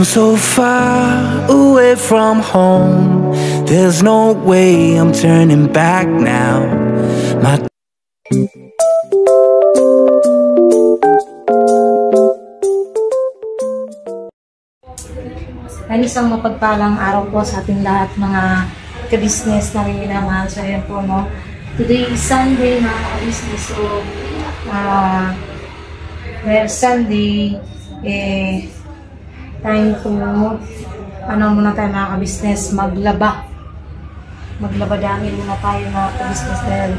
I'm so far away from home. There's no way I'm turning back now. My Isang mapagpalang araw po sa ating lahat mga ka-business na may minamahal. So ayan po, no? Today is Sunday mga ka-business. So, well, Sunday, time to, muna tayo mga ka-business, maglaba. Maglaba dami muna tayo mga ka-business dahil,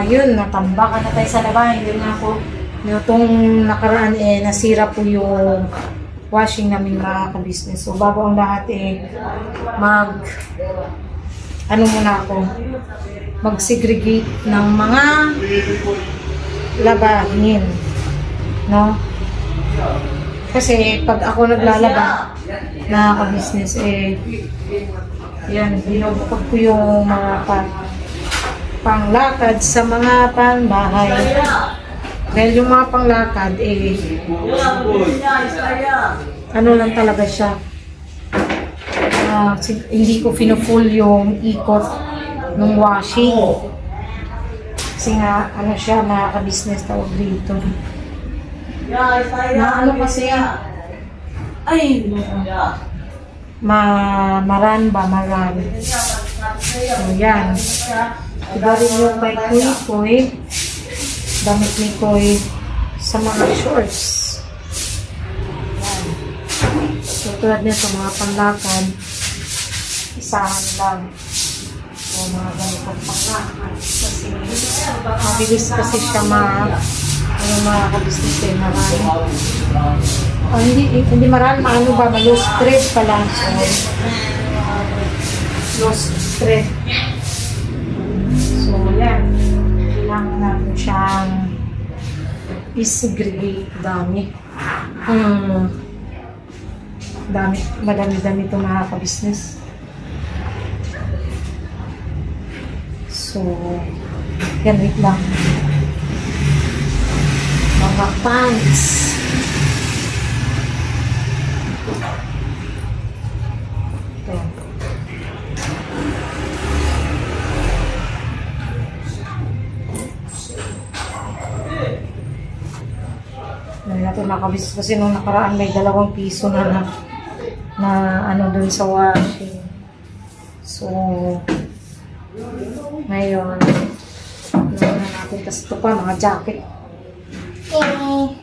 yun, natambakan na tayo sa laba. Hindi na ako, itong nakaraan, nasira po yung washing namin mga ka-business. So, bago ang lahat muna ako, mag-segregate ng mga labahin, no? Kasi, pag ako naglalaba, na ka-business, yan, binubukod ko yung mga panglakad sa mga panbahay. Dahil yung mga panglakad, ano lang talaga siya. Hindi ko fino-full yung ikot ng washing. Kasi nga, ano siya, nakaka-business tawag dito. Na ano kasi, maran. So, yan. Iba rin yung kay Kuy. Damit ni Koy sa mga shorts. Yan. So, tulad nito, mga panlakad, isahan lang. So, mga ganitong panlakad. Kasi, mabilis kasi siya mga ka-business marami. Hindi marami, loose thread pa lang. So, loose thread. So, yan. Kailangan natin siyang i-segregate. Madami-dami itong mga ka-business. So, yan, wait lang. Mga pants. Ito. Natin makabis kasi nung nakaraan may 2 piso na ano dun sa washing. So, ngayon, ano na natin, kasi ito pa, mga jacket. Ang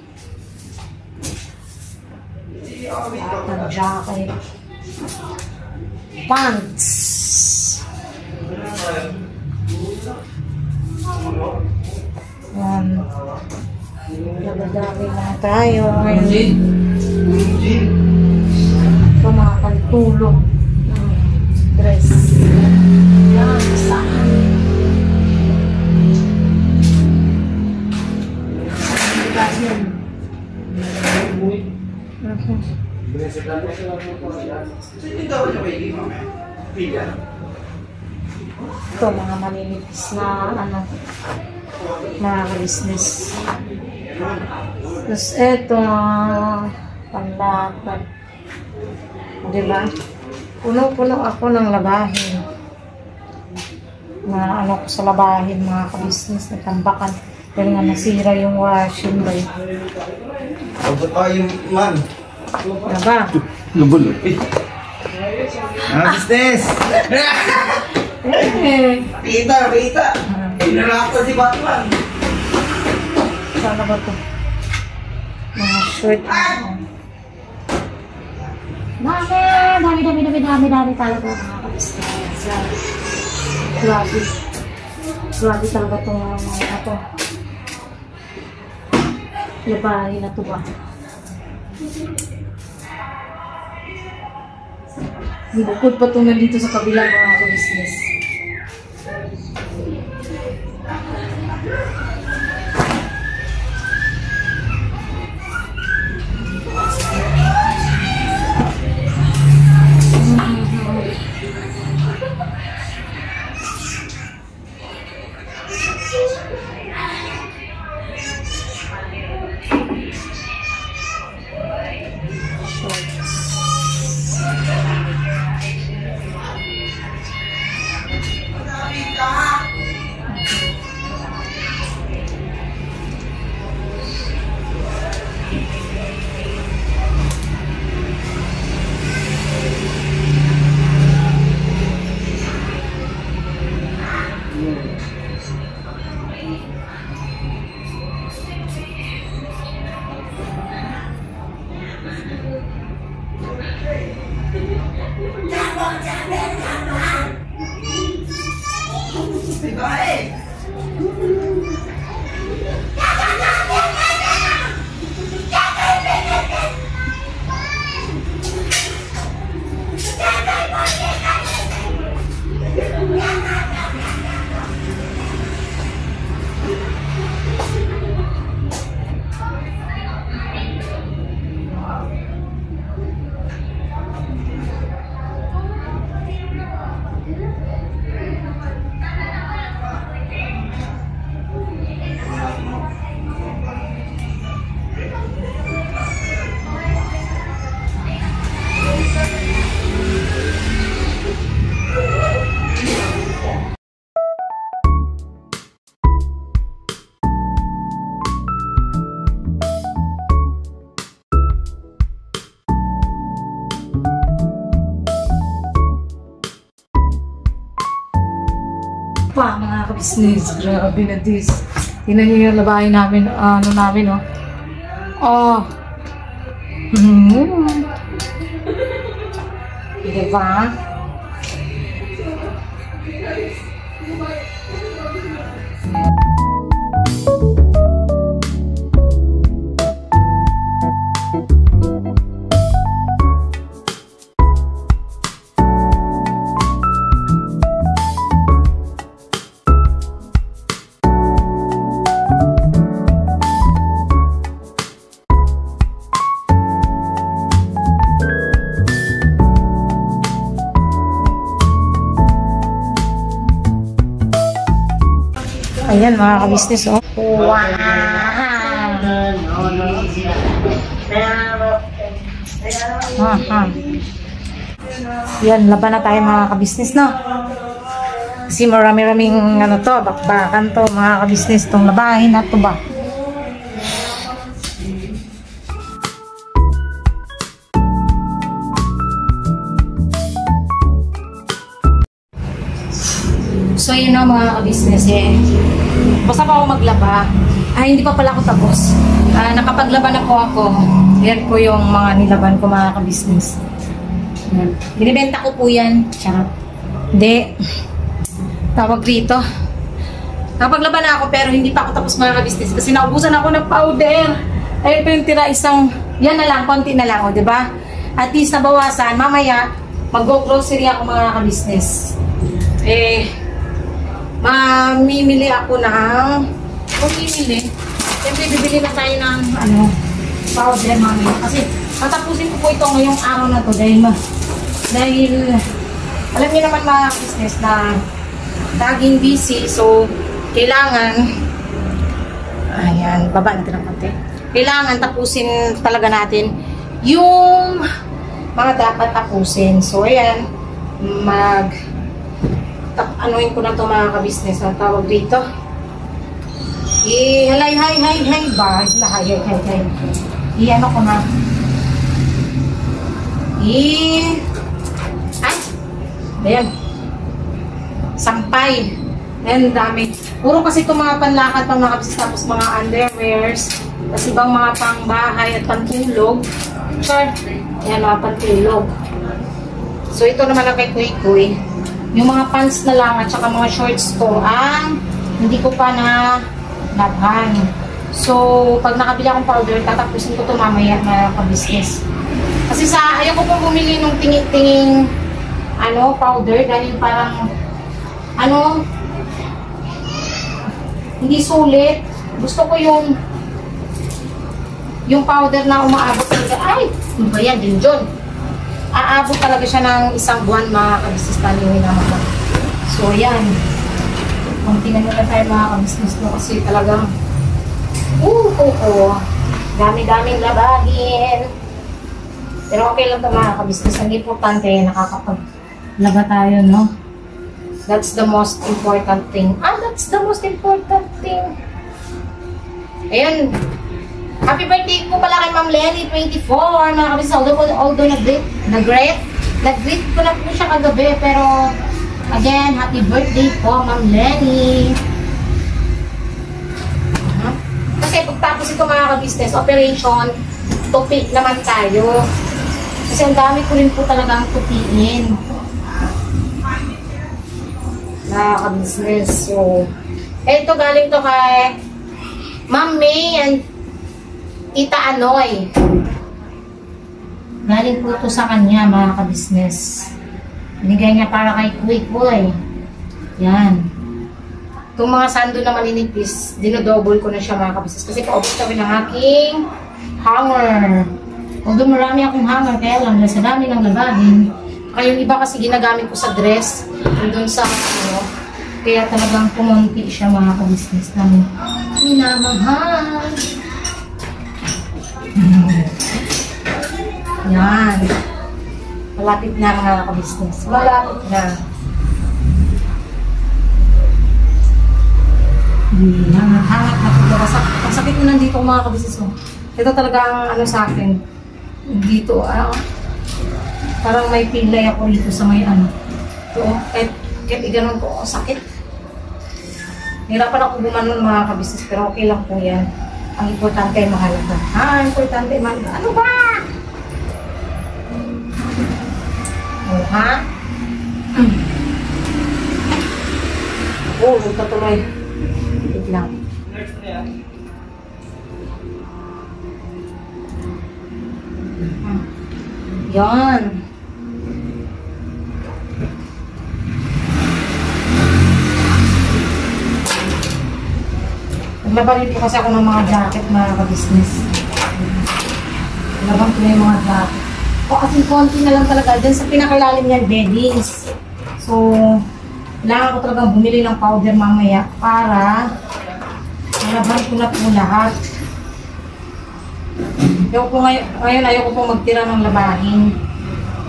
jacket. Pants. Nagdadami na tayo ngayon. Ito mga pantulong dress. Yan, saan? Ito mga maninipis na mga business. Tapos eto, panlakad. Diba? Puno-puno ako ng labahin. Na ano ko sa labahin, mga ka-business, natambakan. Dahil nga nasira yung washing ba yun. Abot pa yung man. Diba? Nabulo. Business! Rita! Inarako si Batman. Sana ba ito? Mga short. Dami talaga mga ka-business. Grabe talaga itong mga labahin na ito ba? Bukod pa ito nandito sa kabilang mga ka-business. Shorts. pa mga ka-business. Grabe na this. Tingnan niyo yung labahin namin, ano namin, oh. Oh. Diba? Ayan mga ka-business, oh. Wow! Yan, laban na tayo mga ka-business, no? Kasi marami-raming ano to, bakbakan to mga ka-business, tong labahin na to ba? So yun na mga ka-business, basta pa ako maglaba. Hindi pa pala ako tapos. Nakapaglaban na po ako. Yan po yung mga nilaban ko mga ka-business. Binibenta ko po yan. Charot. Hindi. Tawag rito. Nakapaglaban na ako pero hindi pa ako tapos mga ka-business kasi naubusan ako ng powder. Ayun po yung tira isang, yan na lang, konti na lang, o diba? At least nabawasan. Mamaya, mag-go-grocery ako mga ka-business. Mamimili ako ng siyempre bibili na tayo ng powder mamaya kasi matapusin ko po ito ngayong araw na to dahil alam niyo naman mga business na laging busy, so kailangan baba natin ng konti, kailangan tapusin talaga natin yung mga dapat tapusin. So ayan, anuin ko na ito mga ka-business, ang tawag dito. Hay ba? Hay. Ano ko na. Ayan. Sampay. Ayan, dami. Puro kasi itong mga panlakad pang mga ka-business, tapos mga underwears, tapos ibang mga pangbahay at pantulog. Ayan, mga pantulog. So ito naman ang kay Kuy. Yung mga pants na lang at saka mga shorts ko ang hindi ko pa na labhan. So, pag nakabili akong powder, tatapusin ko ito mamaya na ka-business. Kasi ayaw ko pong bumili ng tinging powder dahil parang hindi sulit. Gusto ko yung powder na umaabot talaga. Ano ba yan? John. Aabot talaga siya ng isang buwan mga ka-business tanihin naman. So, yan. Kung tinanong na tayo mga ka-business no, kasi talagang dami-daming labahin. Pero okay lang ito mga ka-business. Ang importante, nakakapaglaba tayo, no? That's the most important thing. That's the most important thing. Ayan. Happy birthday po pala kay Ma'am Lenny, 24, mga kabis. Although nag-greet ko na po siya kagabi, pero again, happy birthday po, Ma'am Lenny. Kasi pagtapos ito mga ka-business, operation, tupi naman tayo. Kasi ang dami ko rin po talagang tupiin. Na ka-business. So, ito galing to kay Ma'am May and Tita Anoy. Galing po ito sa kanya, mga ka-business. Binigay niya para kay Kuy Kuy. Yan. Itong mga sando na maninipis, dinodouble ko na siya, mga ka-business. Kasi paubos kami ng aking hanger. Although marami akong hanger, kaya lang, sa dami ng labahin. Kaya yung iba kasi ginagamit ko sa dress, doon sa kaya talagang pumunti siya, mga ka-business namin. Minamahal. Yan. Malapit na mga ka-business. Malapit na. Hangat na po. Ang sakit mo nandito mga ka-business mo. Ito talaga ang sa akin. Dito. Parang may pilay ako dito sa may Ito. Kahit i-ganon ko. Sakit. Nahirapan ako gumanon mga kabisnes, pero okay lang po yan. Ang importante ay mahalaga. Ang importante ay mahalaga. Ano ba? Oh, ha? Oh, magpatuloy. Wait lang. Yan. Naglaba rin po kasi ako ng mga jacket, mga ka-business. Naglabang ko na yung mga jacket. O, ating konti na lang talaga. Diyan sa pinakalalim niyan, beddings. So, kailangan ko talagang bumili ng powder mamaya para nalaban ko na po lahat. Ngayon ayoko po magtira ng labahin,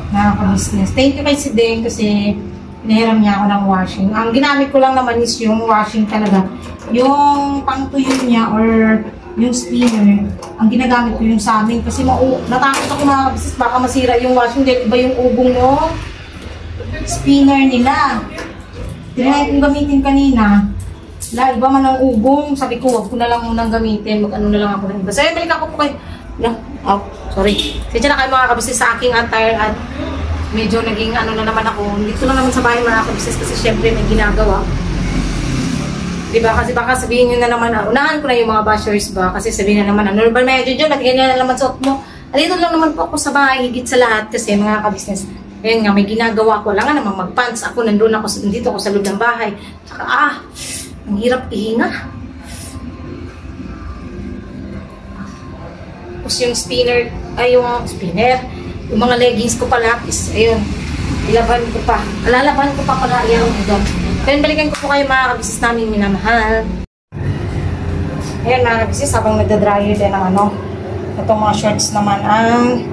mga ka-business. Thank you kay si Deng kasi pinahiram niya ako ng washing. Ang ginamit ko lang naman is yung washing talaga. Yung pangtuyo niya or yung spinner, ang ginagamit ko yung sa amin kasi natakot ako mga kabisnes, baka masira yung washing dahil iba yung ubong no spinner nila. Tinry kong gamitin kanina. Iba man ang ubong. Sabi ko, wag ko na lang munang gamitin. Mag-ano na lang ako ng iba. So, balik ako po kayo. Sorry. Sige na kayo mga kabisnes sa aking attire at medyo naging ano na naman ako. Dito lang naman sa bahay mga kabisnes kasi syempre may ginagawa. Diba? Kasi baka sabihin nyo na naman, unahan ko na yung mga bashers ba? Kasi sabihin na naman, ano ba medyo dyan? At ganyan na naman suot mo. Alito lang naman po ako sa bahay, higit sa lahat kasi mga kabisnes. Ngayon nga, may ginagawa ko. Lang nga naman mag-pants. Ako nandito ako sa loob ng bahay. Tsaka ang hirap ihinga. Tapos yung spinner, yung mga leggings ko pala is, ayun, ilaban ko pa. Alalaban ko pa pala yung doon. Kaya balikan ko po kayo mga kabisnes namin minamahal. Ayan mga kabisnes, habang nagda-dryer din ang itong mga shorts naman ang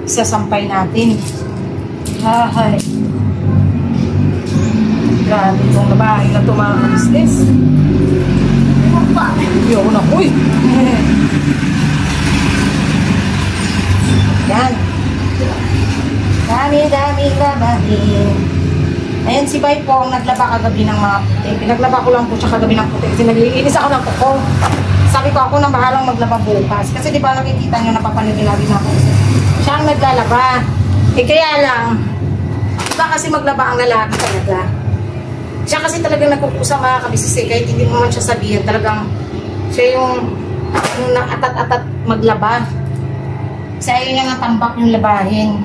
isasampay natin. Hay. Grabe itong labahin na ito mga kabisnes. Hindi ako na, uy! Yan. Dami labahin. Ayan si Bay po ang naglaba kagabi ng mga puti. Pinaglaba ko lang po siya kagabi ng puti kasi nagliinis ako ng kuko. Sabi ko ako nang bahalang maglaba bukas. Kasi di ba nakikita nyo napapanigin lagi na ako. Siya ang naglalaba. Kaya lang, iba kasi maglaba ang lalaki talaga. Siya kasi talagang nagkukusa mga kabisnes kahit hindi mo man siya sabihin. Talagang siya yung atat-atat maglaba. Kasi ayaw niya nga tambak yung labahin.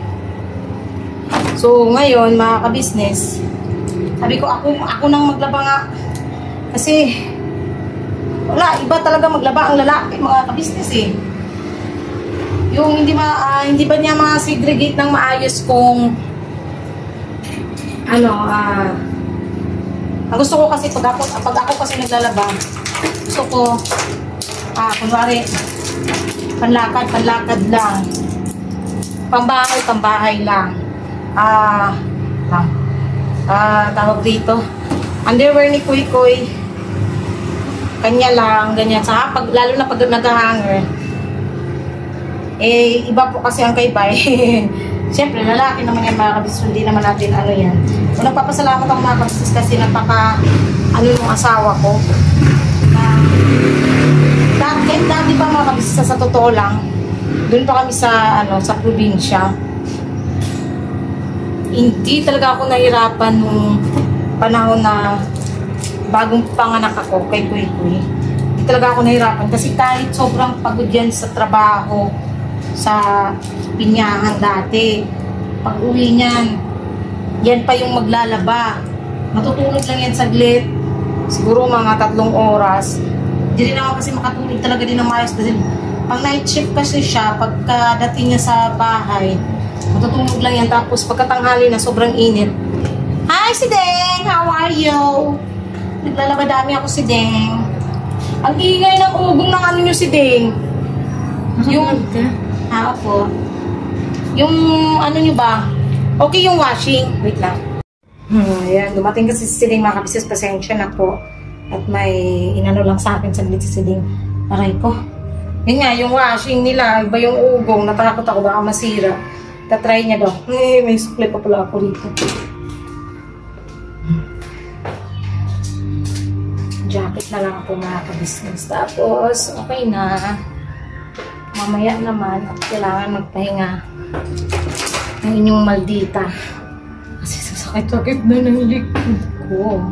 So, ngayon, mga ka-business, sabi ko, ako nang maglaba nga. Kasi, wala, iba talaga maglaba ang lalaki, mga ka-business eh. Yung hindi ba niya ma-segregate ng maayos kung, ang gusto ko kasi, pag ako kasi naglalaba, gusto ko, kunwari, panlakad lang. Pambahay lang. Tawag dito. Underwear ni Kuy Kuy. Kanya lang, ganyan. Lalo na pag nag-hanger. Iba po kasi ang kay Bay. Siyempre, lalaki naman yan mga kabisnes. Hindi naman natin yan. So, nagpapasalamat ako mga kabisnes kasi yung asawa ko. Dati pa mga kabisnes, sa totoo lang, doon pa kami sa probinsya. Hindi talaga ako nahirapan nung panahon na bagong panganak ako kay Kuy Kuy. Hindi talaga ako nahirapan kasi kahit sobrang pagod yan sa trabaho, sa pinyahan dati. Pag uwi niyan, yan pa yung maglalaba. Matutulog lang yan saglit. Siguro mga 3 oras. Hindi rin ako kasi makatulog talaga din ng maayos dahil pang night shift kasi siya, pagkadating niya sa bahay, matutulog lang yan. Tapos pagkatanghali na sobrang init. Hi si Deng! How are you? Naglalaba dami ako si Deng. Ang ingay ng ugong ng nyo si Deng. Yung opo. Yung nyo ba? Okay yung washing. Wait lang. Ayan, dumating kasi si Deng mga kabisnes. Pasensya na po. At may inano lang sa akin saglit si Deng. Aray ko. Yun nga, yung washing nila, iba yung ugong. Natakot ako baka masira. Tatry niya daw. May sukli pa pala ako rito. Jacket na lang ako mga ka-business. Tapos, okay na. Mamaya naman, kailangan magpahinga ng inyong maldita. Kasi sasakit-sakit na ng likod ko.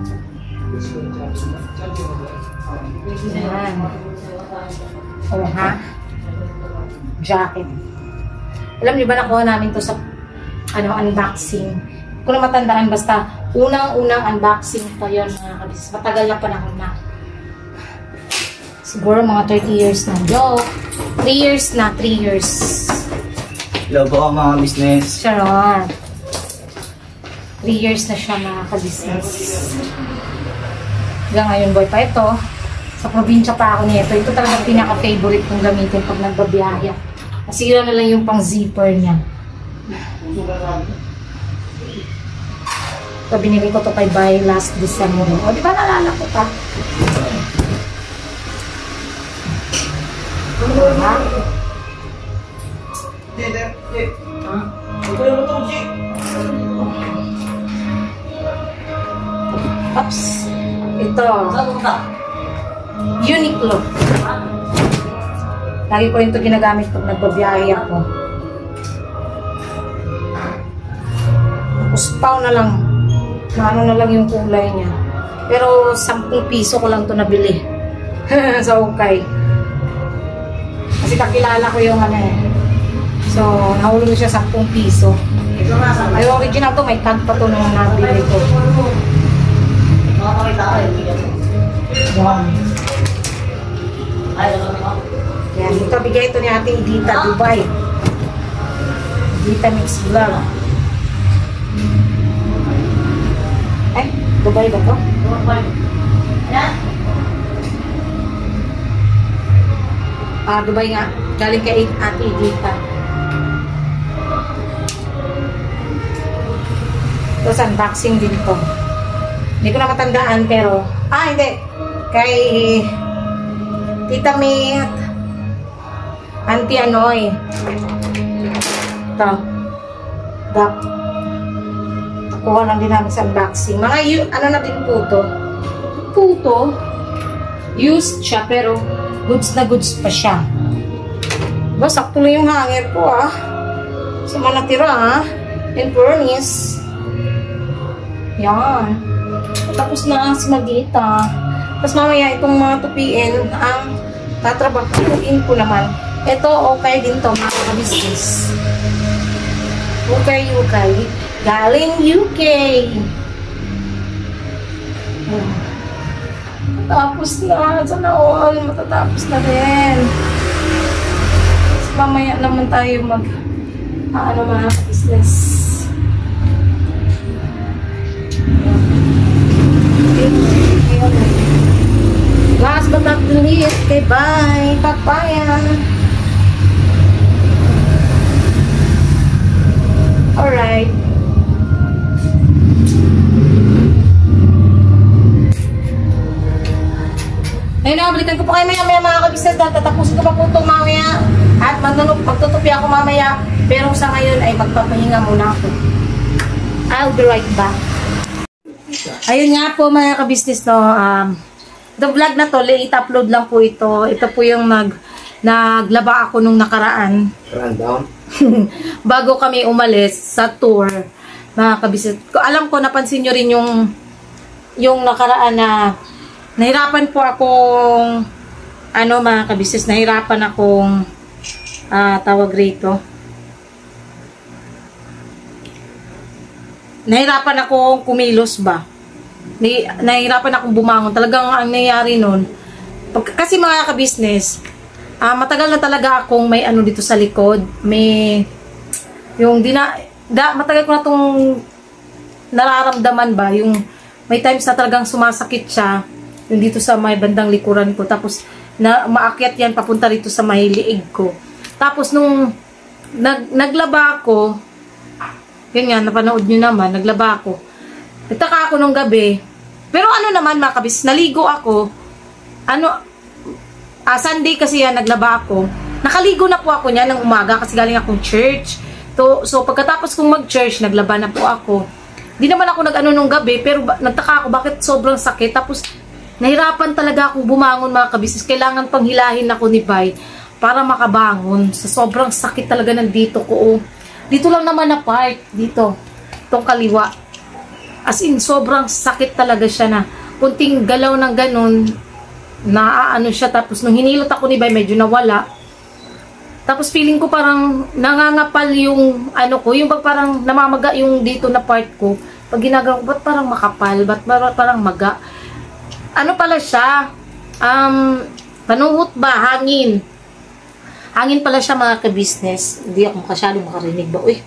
Yan. O ha? Jacket. Alam niyo ba nakuha namin to sa unboxing? Kung na matandaan, basta unang-unang unboxing to yun mga kabisnes. Matagal na panahon na. Siguro mga 30 years na. Joke! 3 years na, 3 years. Hello po mga business. Sharon. 3 years na siya mga kabisnes. Hanggang ngayon boy pa ito. Sa probinsya pa ako nito. Ito talaga pinaka-favorite kong gamitin pag nagbabiyahe. Kasi yun na lang yung pang zipper niya. Ito, binili ko ito kay Bay last December. O, di ba nalala ko pa? Ha? Oops. Ito. Uniqlo. Lagi ko rin ito ginagamit pag nagbabiyahe ako. Uspaw na lang. Ano na lang yung kulay niya. Pero 10 piso ko lang ito nabili. Sa Ukay. Kasi kakilala ko yung ano eh. So, nahulog siya 10 piso. Ay, original to. May tag pa to nung nabili ko. Yan, ito bigay ito ni ating Dita Dubai. Dita Mix Vlog. Ay, Dubai ba to? Dubai nga. Galing kay Ate Dita. Tapos unboxing din to. Hindi ko na matandaan pero hindi. Kay Tita May Auntie Anoy. Ito. Nakuha lang din namin sa unboxing. Mga ano na din po to. Puto. Used siya pero goods na goods pa siya. Diba, sakto lang yung hanger ko sa mga natira in furnace. Yan. Tapos na si Magita. Tapos mamaya itong mga tupiin ang tatrabahuin ko naman. Ito okay din to mga ka-business. UK. Galing UK. Tapos na. Sana all. Matatapos na rin. Tapos mamaya naman tayo mga business. Last but not least, okay, bye. Papaya. Alright. Ayun na, balikan ko po kayo maya mga ka-business dahil tatapusin ko pa po ito mamaya at magtutupi ako mamaya pero sa ngayon ay magpapahinga muna ako. I'll be right back. Ayun nga po mga ka-business no, the vlog na to, late upload lang po ito. Ito po yung naglaba ako nung nakaraan. Rundown. Bago kami umalis sa tour, mga ka-business. Alam ko, napansin nyo rin yung nakaraan na nahirapan po akong mga ka-business, nahirapan akong tawag rito. Nahirapan akong kumilos ba? Nahirapan akong bumangon. Talagang ang nangyari nun, kasi mga ka-business, matagal na talaga akong may dito sa likod. May, matagal ko na itong nararamdaman ba, yung may times na talagang sumasakit siya, yung dito sa may bandang likuran ko. Tapos, maakyat yan papunta rito sa may liig ko. Tapos, nung naglaba ako, yun nga, napanood nyo naman, naglaba ako. Nagtaka ako nung gabi. Pero naman mga kabis, naligo ako. Sunday kasi yan, naglaba ako. Nakaligo na po ako niya ng umaga kasi galing akong church. So pagkatapos kong mag-church, naglaba na po ako. Di naman ako nung gabi, pero nagtaka ako bakit sobrang sakit. Tapos, Nahirapan talaga akong bumangon mga kabisnes. Kailangan pang hilahin ako ni Bay para makabangon. Sa sobrang sakit talaga ng dito ko. Dito lang naman na part. Dito. Itong kaliwa. As in, sobrang sakit talaga siya na. Kunting galaw ng ganun. Naaano siya. Tapos nung hinilot ako ni Bay, medyo nawala. Tapos feeling ko parang nangangapal yung ano ko. Yung parang namamaga yung dito na part ko. Pag ginagawa ko, ba't parang makapal? Ba't parang maga? Ano pala siya? Panuhot ba? Hangin. Hangin pala siya mga ka-business. Hindi ako masyadong makarinig ba? Uy.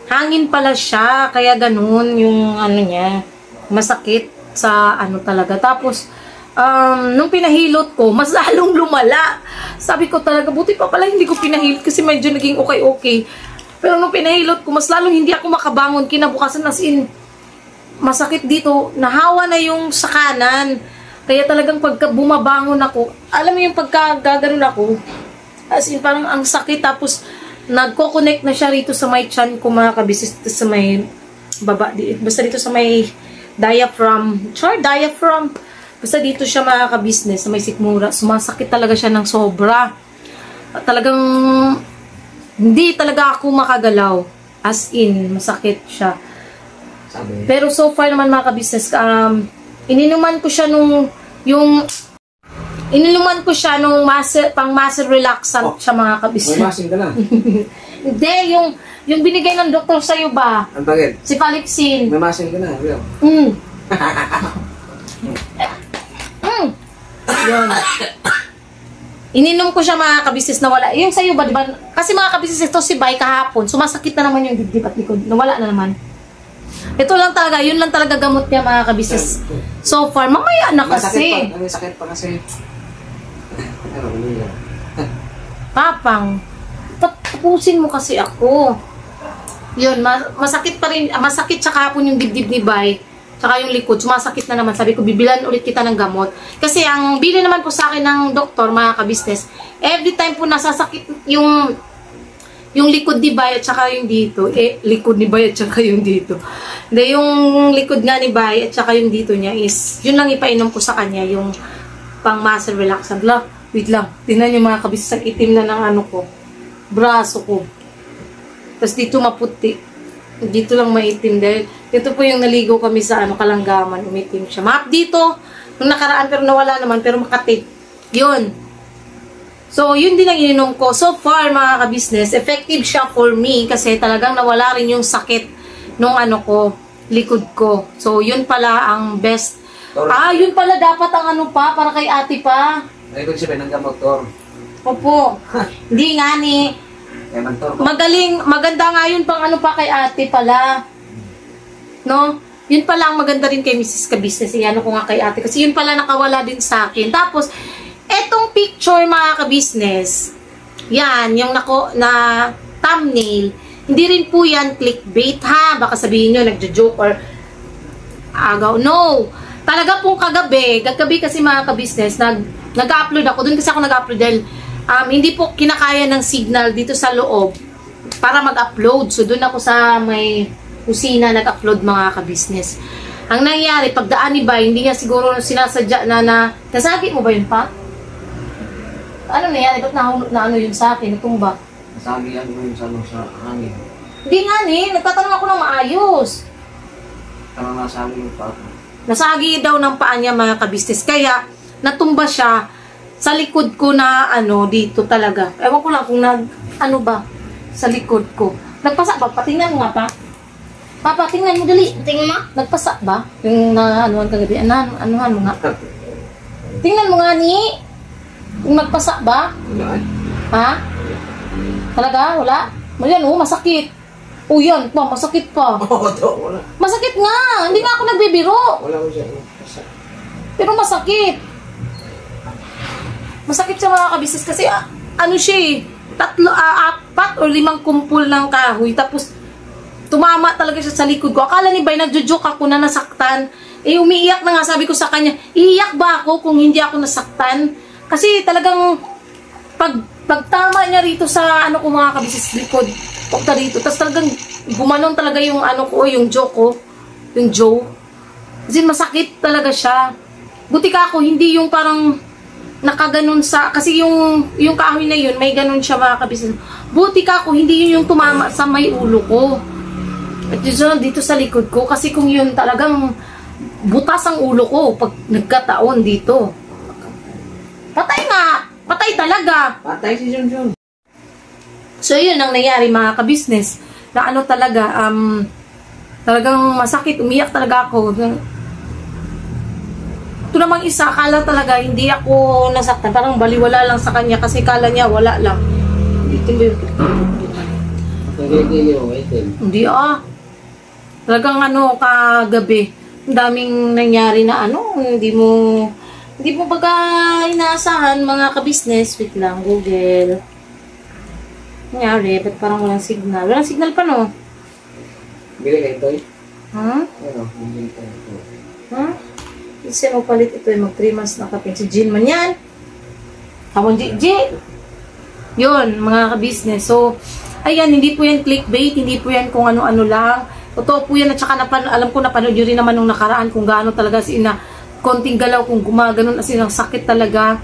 Hangin pala siya. Kaya ganun yung ano niya. Masakit sa ano talaga. Tapos, nung pinahilot ko, mas lalong lumala. Sabi ko talaga, buti pa pala hindi ko pinahilot kasi medyo naging okay. Pero nung pinahilot ko, mas lalong hindi ako makabangon. Kinabukasan as in, masakit dito, nahawa na yung sa kanan. Kaya talagang pagka bumabangon ako, alam mo yung pagka gaganon ako, as in parang ang sakit. Tapos nagko-connect na siya rito sa may chan ko mga kabisnes, sa may baba, basta dito sa may diaphragm. Basta dito siya mga kabisnes, sa may sikmura. Sumasakit talaga siya ng sobra. Talagang hindi talaga ako makagalaw. As in, masakit siya. Pero so far naman mga ka-business, ininuman ko siya nung pang muscle relaxant siya mga ka-business. May masin ka na. Hindi, yung binigay ng doktor sa'yo ba? Ang bakit? Si Palixin. May masin ka na. Real. Yun. Ininom ko siya mga ka-business na wala. Yung sa'yo ba, diba? Kasi mga ka-business, ito si Bay kahapon. Sumasakit na naman yung dibdib at likod. Nawala na naman. Ito lang talaga, yun lang talaga gamot niya mga kabisnes. So far, mamaya na kasi. May sakit pa kasi. Papang, tapusin mo kasi ako. Yun, masakit pa rin, masakit sa kahapon yung dibdib ni Bay. Tsaka yung likod, sumasakit na naman. Sabi ko, bibilan ulit kita ng gamot. Kasi ang bili naman po sa akin ng doktor, mga kabisnes, every time po nasasakit yung likod ni Bay at saka yung dito. Likod ni Bay at saka yung dito. Hindi, yung likod nga ni Bay at saka yung dito niya is, yun lang ipainom ko sa kanya, yung pang muscle relaxant. Wait lang. Tingnan yung mga kabisnes, ang itim na ng ano ko. Braso ko. Tapos dito maputi. Dito lang maitim dahil ito po yung naligo kami sa Kalanggaman, umitim siya. Map dito, nung nakaraan pero nawala naman, pero makati. Yun. So, yun din ang ininom ko. So far, mga ka-business, effective siya for me kasi talagang nawala rin yung sakit nung likod ko. So, yun pala ang best. Yun pala dapat ang para kay ate pa. Ay, kung siya ng gamot, Tor. Opo. Hindi nga ni. Magaling, maganda nga yun pang pa kay ate pala. No? Yun pala ang maganda rin kay Mrs. Ka-business. Iyan ko nga kay ate. Kasi yun pala nakawala din sa akin. Tapos, etong picture mga ka-business, yan, yung na thumbnail, hindi rin po yan clickbait ha. Baka sabihin nyo, nagjo-joke or agaw. No! Talaga pong kagabi kasi mga ka-business, nag-upload ako. Doon kasi ako nag-upload dahil hindi po kinakaya ng signal dito sa loob para mag-upload. So, doon ako sa may kusina nag-upload mga ka-business. Ang nangyari, pagdaan ni Bay, hindi niya siguro sinasadya na nasagi mo ba yun pa? Ano nangyari? Ba't na yun sa akin? Natumba? Nasagi yan yun sa hangin. Hindi nga nagtatanong ako ng maayos. Tama nasagi yung pa. Nasagi daw ng paa niya mga ka-business. Kaya, natumba siya sa likod ko na dito talaga. Ewan ko lang kung sa likod ko. Nagpasa ba? Patingnan mo nga pa. Papa, tingnan mo dali. Tingnan mo. Nagpasa ba? Yung anuhan kagabi. Anuhan mo nga. Tingnan mo nga ni. Yung nagpasa ba? Wala. Ha? Talaga? Wala? Yan masakit. Yan pa, masakit pa. Wala. Masakit nga. Hindi nga ako nagbibiro. Wala ko siya. Pero masakit. Masakit sa mga kabisnes kasi siya 4 o 5 kumpul ng kahoy. Tapos tumama talaga siya sa likod ko. Akala ni Bay, nagjo-joke ako na nasaktan. Umiiyak na nga. Sabi ko sa kanya, iiyak ba ako kung hindi ako nasaktan? Kasi talagang pagtama niya rito sa ko mga kabisnes likod. Pagta rito. Tapos talagang gumanon talaga yung yung joke ko. Yung joke. Kasi masakit talaga siya. buti ka ako, hindi yung parang nakaganon sa, kasi yung kahoy na yun, may ganon siya mga kabisnes. Buti ka ako, hindi yun yung tumama sa may ulo ko. At yun, dito sa likod ko, kasi kung yun talagang butas ang ulo ko pag nagkataon dito. Patay nga! Patay talaga! Patay si Junjun. So, yun ang nangyari mga kabisnes. Na ano talaga, talagang masakit, umiyak talaga ako. Ito namang isa, akala talaga hindi ako nasaktan. Parang baliwala lang sa kanya kasi kala niya wala lang. Hindi Talagang ano, kagabi, ang daming nangyari na ano, hindi mo baga inaasahan mga kabisnes. Wait lang, Google. Nangyari, ba't parang walang signal? Walang signal pa, no? Bili kayo ito eh. Ha? Ano, bili kayo ito. Ha? Kasi mo palit ito mag 3 months na kapin. Si Jean man yan. Tawang Jean. Yun, mga kabisnes. So, ayan, hindi po yan clickbait, hindi po yan kung ano-ano lang. Totoo po yan, at saka alam ko napanood nyo rin naman nung nakaraan kung gaano talaga konting galaw kung gumaganon as in, ang sakit talaga.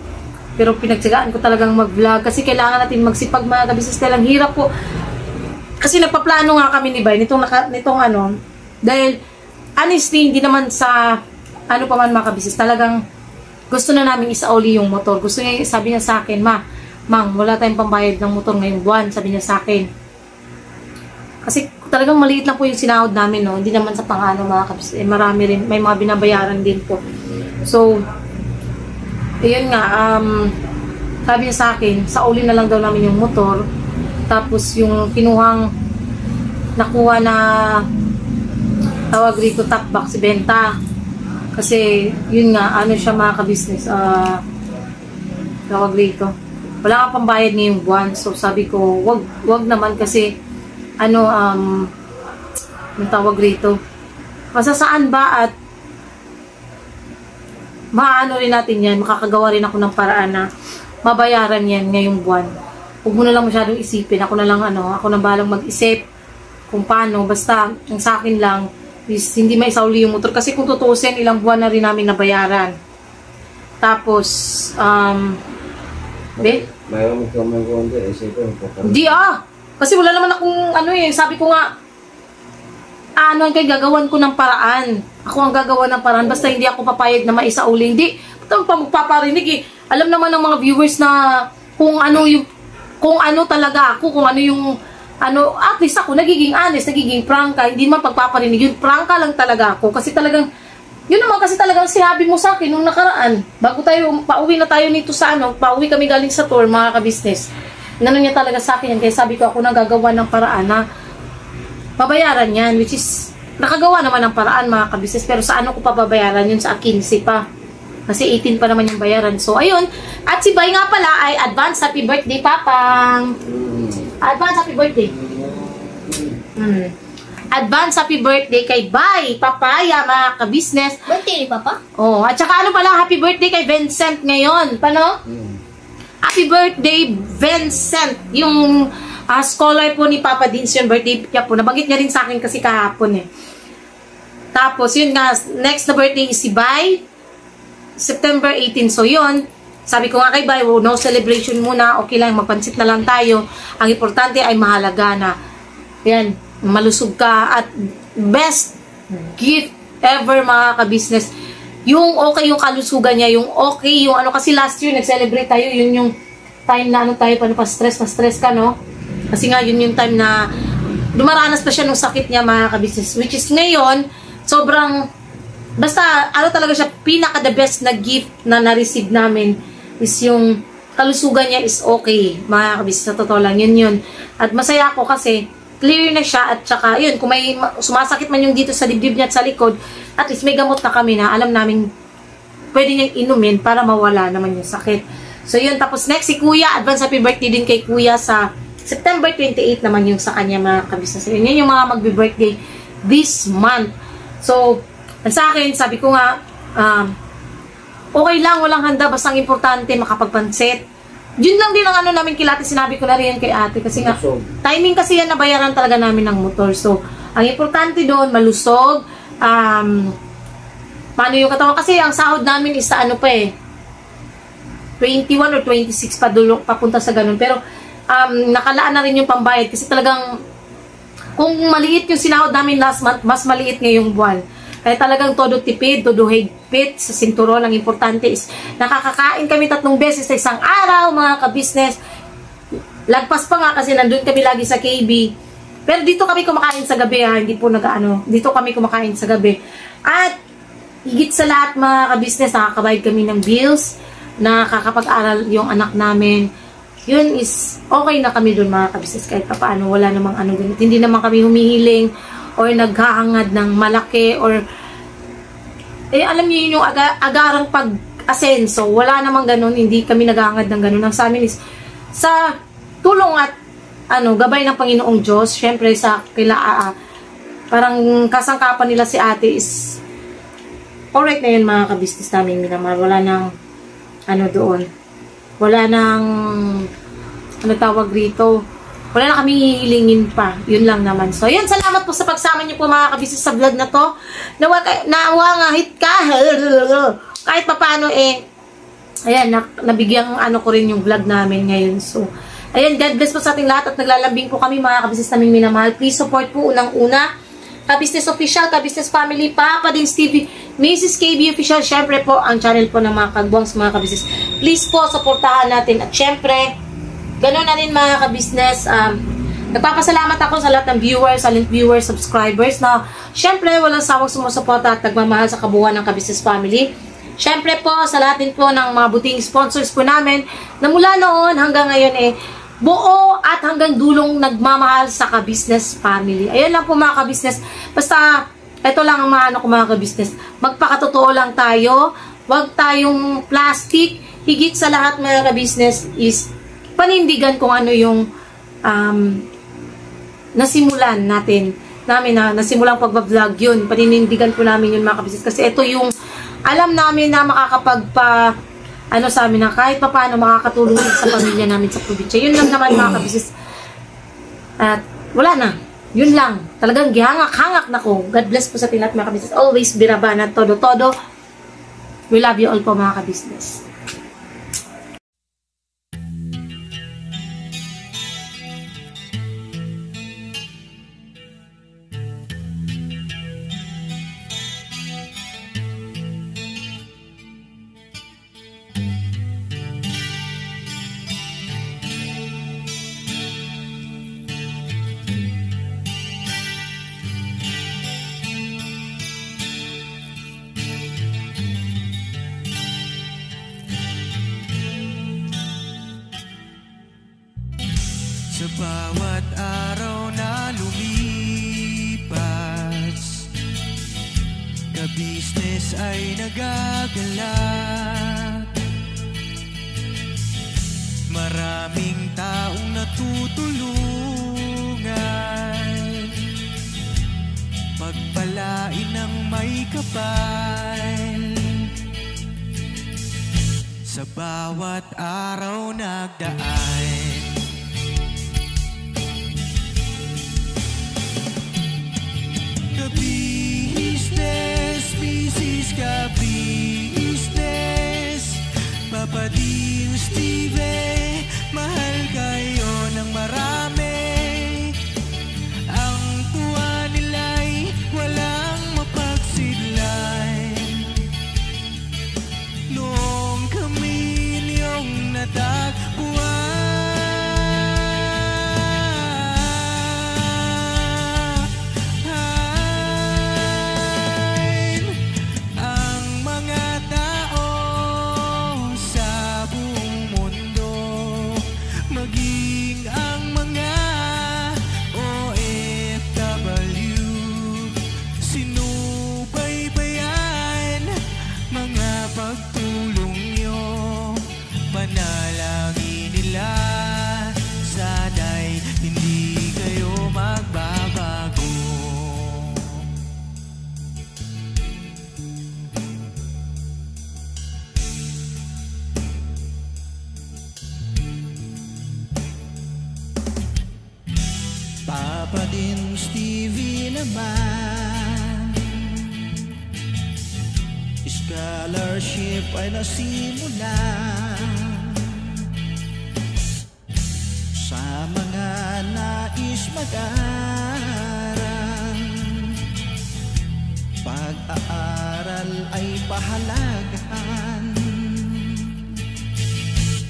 Pero pinagtsagaan ko talagang mag-vlog kasi kailangan natin magsipag mga kabisnes. Kailang hirap po. Kasi nagpaplano nga kami ni Bay nitong ano, dahil honestly, hindi naman sa ano pa man mga kabisnes, talagang gusto na namin isauli yung motor. Gusto niya, sabi niya sa akin, Mang, wala tayong pambayad ng motor ngayong buwan, sabi niya sa akin. Kasi talagang maliit lang po yung sinahod namin, no? Hindi naman sa pangano mga kabisnes. Marami rin, may mga binabayaran din po. So, ayun nga, sabi niya sa akin, sauli na lang daw namin yung motor. Tapos yung nakuha na tawag dito top box benta. Kasi yun nga, ano siya mga kabisnes, tawag dito, wala kang pambayad ngayong buwan. So sabi ko, wag naman kasi ano, yung tawag dito, masasaan ba at maano rin natin yan, makakagawa rin ako ng paraan na mabayaran yan ngayong buwan. Huwag mo na lang masyadong isipin, ako na lang balang mag-isip kung paano, basta ang sa akin lang is hindi maisauli yung motor kasi kung tutusin, ilang buwan na rin namin nabayaran. Tapos Mayroon ka mga konti, isipin mo. Hindi kasi wala naman akong ano sabi ko nga, kay gagawan ko ng paraan. Ako ang gagawa ng paraan, basta hindi ako papayag na maisauli. Hindi, ito pa magpaparinig eh. Alam naman ng mga viewers na kung ano talaga ako, kung ano yung at least ako nagiging honest, nagiging prangka, hindi man pagpaparinig yun, prangka lang talaga ako. Kasi talagang, yun naman kasi talagang sinabi mo sa akin nung nakaraan, bago pauwi na tayo nito sa pauwi kami galing sa tour, mga kabisnes. Inano niya talaga sa akin yan, kaya sabi ko ako nagagawa ng paraan na pabayaran yan, which is, nakagawa naman ng paraan mga kabisnes, pero sa ano ko pa babayaran yun, sa 15 pa. Kasi 18 pa naman yung bayaran. So, ayun. At si Bay nga pala ay advance happy birthday, Papang. Advance happy birthday. Advance happy birthday kay Bay, Papaya, mga kabisnes. Birthday ni Papa? Oh, at saka ano pala, happy birthday kay Vincent ngayon. Paano? Happy birthday, Vincent. Yung scholar po ni Papa Dins yung birthday niya po. Nabanggit niya rin sa akin kasi kahapon eh. Tapos, yun nga, next na birthday is si Bay. September 18. So, yun. Sabi ko nga kay Bay, no celebration muna. Okay lang, magpansit na lang tayo. Ang importante ay mahalaga na. Yan, malusog ka. At best gift ever, mga ka-business. Yung okay yung kalusugan niya. Yung okay yung kasi last year nag-celebrate tayo. Yun yung time na tayo pa stress ka, no? Kasi nga, yun yung time na dumaranas pa siya ng sakit niya, mga ka-business. Which is ngayon, sobrang basta, talaga siya, pinaka the best na gift na na-receive namin is yung kalusugan niya is okay, mga kabisnes, sa totoo lang, yun. At masaya ako kasi clear na siya at saka, yun, kung may sumasakit man yung dito sa dibdib niya at sa likod, at least may gamot na kami na alam namin pwede niyang inumin para mawala naman yung sakit. So, yun. Tapos next, si Kuya, advance happy birthday din kay Kuya sa September 28 naman yung sa kanya, mga kabisnes. Yun yung mga magbe-birthday this month. So, sa akin, sabi ko nga, okay lang, walang handa, basta ang importante, makapagpansit. Yun lang din ang namin kilati, sinabi ko na rin kay ate, kasi nga, timing kasi yan, nabayaran talaga namin ng motor. So, ang importante doon, malusog, paano yung katawan. Kasi ang sahod namin is sa ano pa eh, 21 or 26 pa dulo, papunta sa ganun. Pero, nakalaan na rin yung pambayad. Kasi talagang, kung maliit yung sinahod namin last month, mas maliit ngayong buwan. Kaya talagang todo tipid, todo higpit sa sinturon. Ang importante is, nakakakain kami 3 beses sa isang araw, mga ka-business. Lagpas pa nga kasi nandun kami lagi sa KB. Pero dito kami kumakain sa gabi, ha? Hindi po nag-ano. Dito kami kumakain sa gabi. At higit sa lahat, mga ka-business, nakakabayad kami ng bills, nakakapag-aral yung anak namin. Yun is okay na kami dun, mga ka-business. Kahit pa paano, wala namang ano ganit. Hindi naman kami humihiling or naghahangad ng malaki or alam niyo yung agarang pag-asenso. Wala namang ganun. Hindi kami naghahangad ng ganun. Ang sa amin is sa tulong at gabay ng Panginoong Diyos, syempre sa parang kasangkapan nila si ate is alright na yun, mga ka-business namin minamahal. Wala nang doon. Wala nang tawag rito. Wala na kami hihilingin pa. Yun lang naman. So, yun. Salamat po sa pagsama niyo po, mga ka-business, sa vlog na to. Nawa nga hit ka. Kahit pa paano ayan, nabigyan ko rin yung vlog namin ngayon. So, ayan, God bless po sa ating lahat at naglalambing po kami, mga ka-business namin minamahal. Please support po unang-una Ka-Business Official, Ka-Business Family, Papa Dins TV, Mrs. KB Official, syempre po ang channel po ng mga kagwangs, mga ka-business. Please po, supportahan natin. At syempre, ganoon na rin, mga ka-business. Nagpapasalamat ako sa lahat ng viewers, silent viewers, subscribers na syempre walang sawang sumusuporta at nagmamahal sa kabuuan ng Ka-Business Family. Syempre po, sa lahat din po ng mga buting sponsors po namin na mula noon hanggang ngayon buo at hanggang dulong nagmamahal sa Ka-Business Family. Ayun lang po, mga ka-business. Basta, ito lang ang mga ka-business. Magpakatotoo lang tayo. Huwag tayong plastic. Higit sa lahat, mga ka-business, is panindigan kung ano yung nasimulan namin na nasimulang pagbablog yun. Paninindigan po namin yun, mga ka-business. Kasi ito yung alam namin na sa amin na kahit pa paano makakatulong sa pamilya namin sa probinsya. Yun lang naman, mga ka-business. At wala na. Yun lang. Talagang gihangak-hangak na ko. God bless po sa ating lahat, mga ka-business. Always biraban at todo-todo. We love you all po, mga ka-business. Sa bawat araw na lumipas, ka-business ay nagagalak. Maraming taong natutulungan, pagpalain ng may kapal. Sa bawat araw nagdaan, ka-business, Mrs. Ka-business, Papa Dins TV, mahal kayo ng marami. Ang tuwa nila'y walang mapagsidlay. Noong kami niyong natagpuan, Papa Dins TV naman, scholarship ay nasimula sa mga nais mag-aral. Pag-aaral ay pahalagahan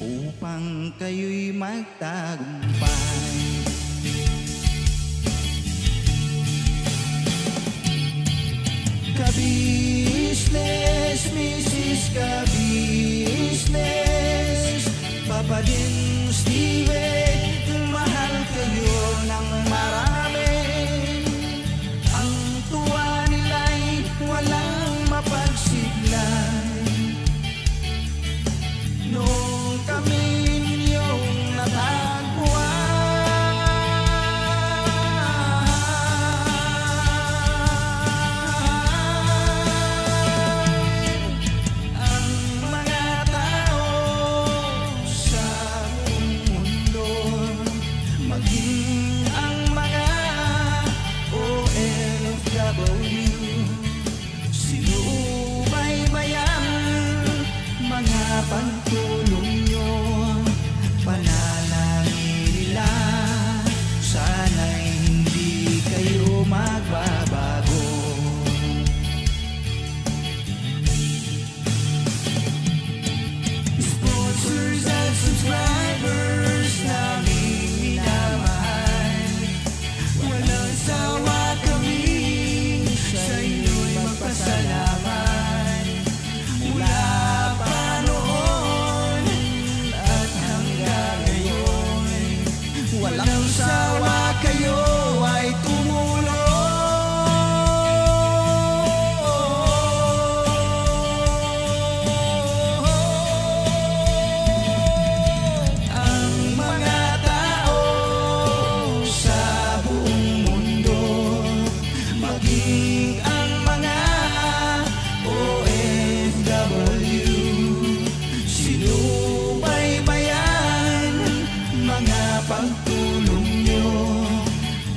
upang kayo'y magtagumpay. Ka-business, Mrs. Ka-business, Papa din Steven, mahal kayo ng marami. Ang tuwa nila'y walang mapagsiglay. Noong kami ninyong natagpuan, pagtulong nyo, panalangin nila, sana'y hindi kayo magbabago. Sponsors at subscribers namin minamahal, walang sawa kami sa inyo'y magpasalamat. Mula walang sawa kayo ay tumulong. Ang mga tao sa buong mundo, maging ang mga OFW, sinubaybayan mga pagtulong nyo,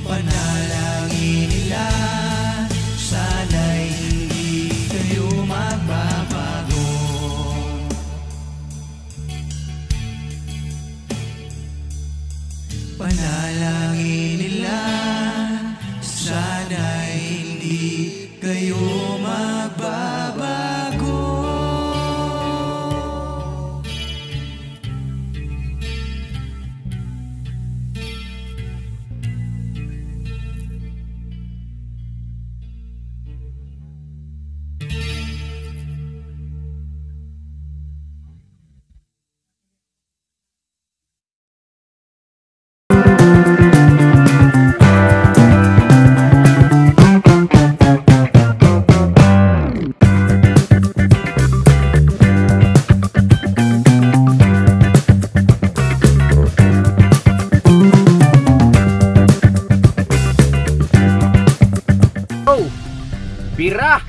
panalangin nila, sana'y hindi kayo magbabago. Panalangin nila, sana'y hindi kayo magbabago. Bira!